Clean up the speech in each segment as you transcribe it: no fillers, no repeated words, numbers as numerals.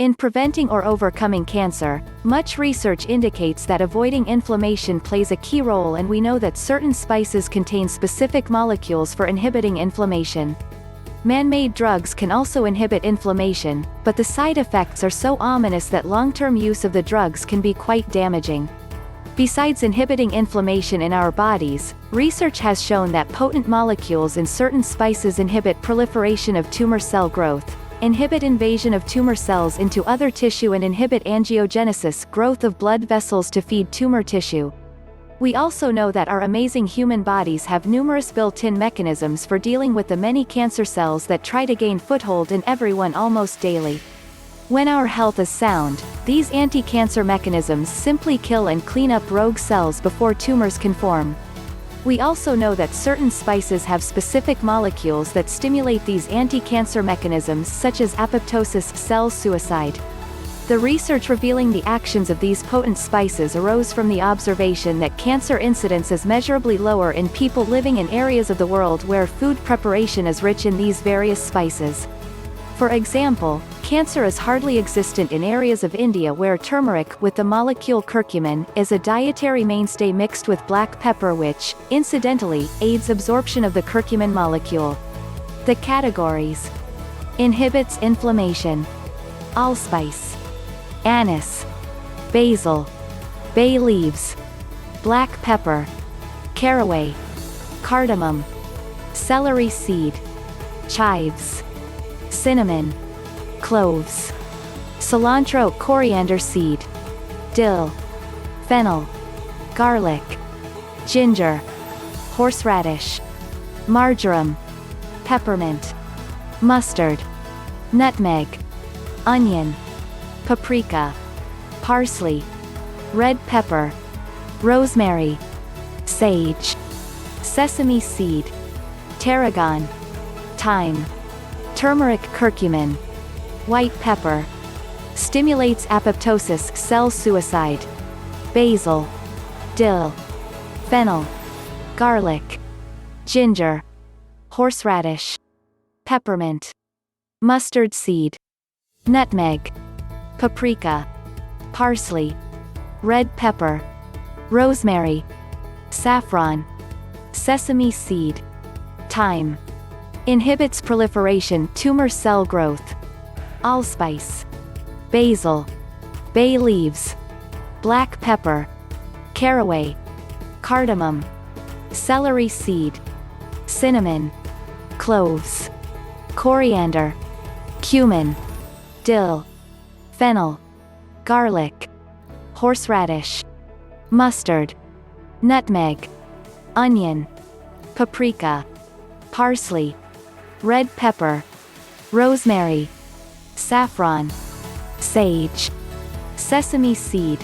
In preventing or overcoming cancer, much research indicates that avoiding inflammation plays a key role, and we know that certain spices contain specific molecules for inhibiting inflammation. Man-made drugs can also inhibit inflammation, but the side effects are so ominous that long-term use of the drugs can be quite damaging. Besides inhibiting inflammation in our bodies, research has shown that potent molecules in certain spices inhibit proliferation of tumor cell growth, inhibit invasion of tumor cells into other tissue, and inhibit angiogenesis, growth of blood vessels to feed tumor tissue. We also know that our amazing human bodies have numerous built-in mechanisms for dealing with the many cancer cells that try to gain foothold in everyone almost daily. When our health is sound, these anti-cancer mechanisms simply kill and clean up rogue cells before tumors can form. We also know that certain spices have specific molecules that stimulate these anti-cancer mechanisms, such as apoptosis, cell suicide. The research revealing the actions of these potent spices arose from the observation that cancer incidence is measurably lower in people living in areas of the world where food preparation is rich in these various spices. For example, cancer is hardly existent in areas of India where turmeric, with the molecule curcumin, is a dietary mainstay mixed with black pepper, which, incidentally, aids absorption of the curcumin molecule. The categories: inhibits inflammation, allspice, anise, basil, bay leaves, black pepper, caraway, cardamom, celery seed, chives, cinnamon, cloves, cilantro, coriander seed, dill, fennel, garlic, ginger, horseradish, marjoram, peppermint, mustard, nutmeg, onion, paprika, parsley, red pepper, rosemary, sage, sesame seed, tarragon, thyme, turmeric, curcumin, white pepper, stimulates apoptosis, cell suicide, basil, dill, fennel, garlic, ginger, horseradish, peppermint, mustard seed, nutmeg, paprika, parsley, red pepper, rosemary, saffron, sesame seed, thyme. Inhibits proliferation, tumor cell growth. Allspice, basil, bay leaves, black pepper, caraway, cardamom, celery seed, cinnamon, cloves, coriander, cumin, dill, fennel, garlic, horseradish, mustard, nutmeg, onion, paprika, parsley, red pepper, rosemary, saffron, sage, sesame seed,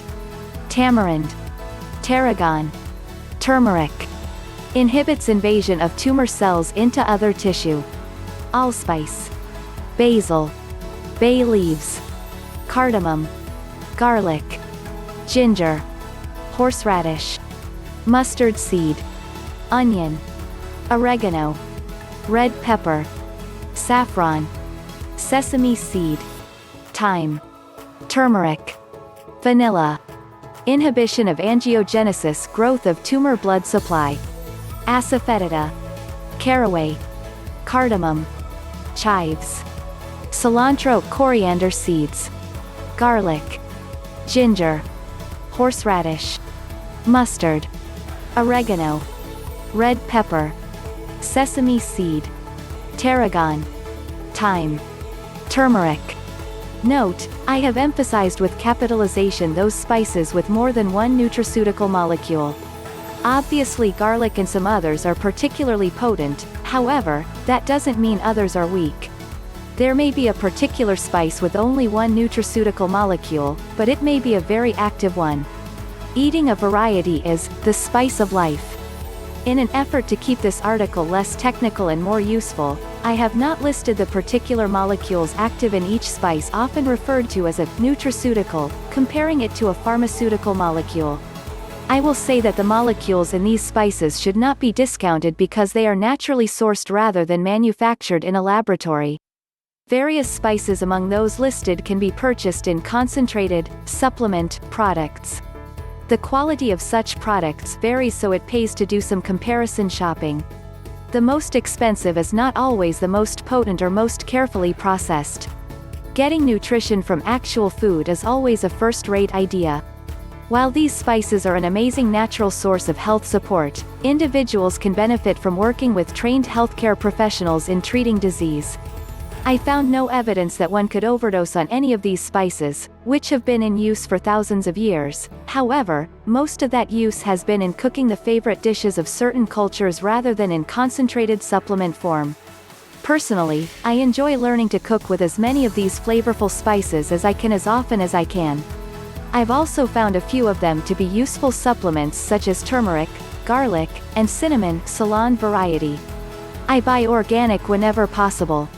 tamarind, tarragon, turmeric. Inhibits invasion of tumor cells into other tissue. Allspice, basil, bay leaves, cardamom, garlic, ginger, horseradish, mustard seed, onion, oregano, red pepper, saffron, sesame seed, thyme, turmeric, vanilla. Inhibition of angiogenesis, growth of tumor blood supply. Asafoetida, caraway, cardamom, chives, cilantro, coriander seeds, garlic, ginger, horseradish, mustard, oregano, red pepper, sesame seed, tarragon, thyme, turmeric. Note, I have emphasized with capitalization those spices with more than one nutraceutical molecule. Obviously garlic and some others are particularly potent, however, that doesn't mean others are weak. There may be a particular spice with only one nutraceutical molecule, but it may be a very active one. Eating a variety is the spice of life. In an effort to keep this article less technical and more useful, I have not listed the particular molecules active in each spice, often referred to as a nutraceutical, comparing it to a pharmaceutical molecule. I will say that the molecules in these spices should not be discounted because they are naturally sourced rather than manufactured in a laboratory. Various spices among those listed can be purchased in concentrated, supplement, products. The quality of such products varies, so it pays to do some comparison shopping. The most expensive is not always the most potent or most carefully processed. Getting nutrition from actual food is always a first-rate idea. While these spices are an amazing natural source of health support, individuals can benefit from working with trained healthcare professionals in treating disease. I found no evidence that one could overdose on any of these spices, which have been in use for thousands of years. However, most of that use has been in cooking the favorite dishes of certain cultures rather than in concentrated supplement form. Personally, I enjoy learning to cook with as many of these flavorful spices as I can as often as I can. I've also found a few of them to be useful supplements such as turmeric, garlic, and cinnamon, Ceylon variety. I buy organic whenever possible.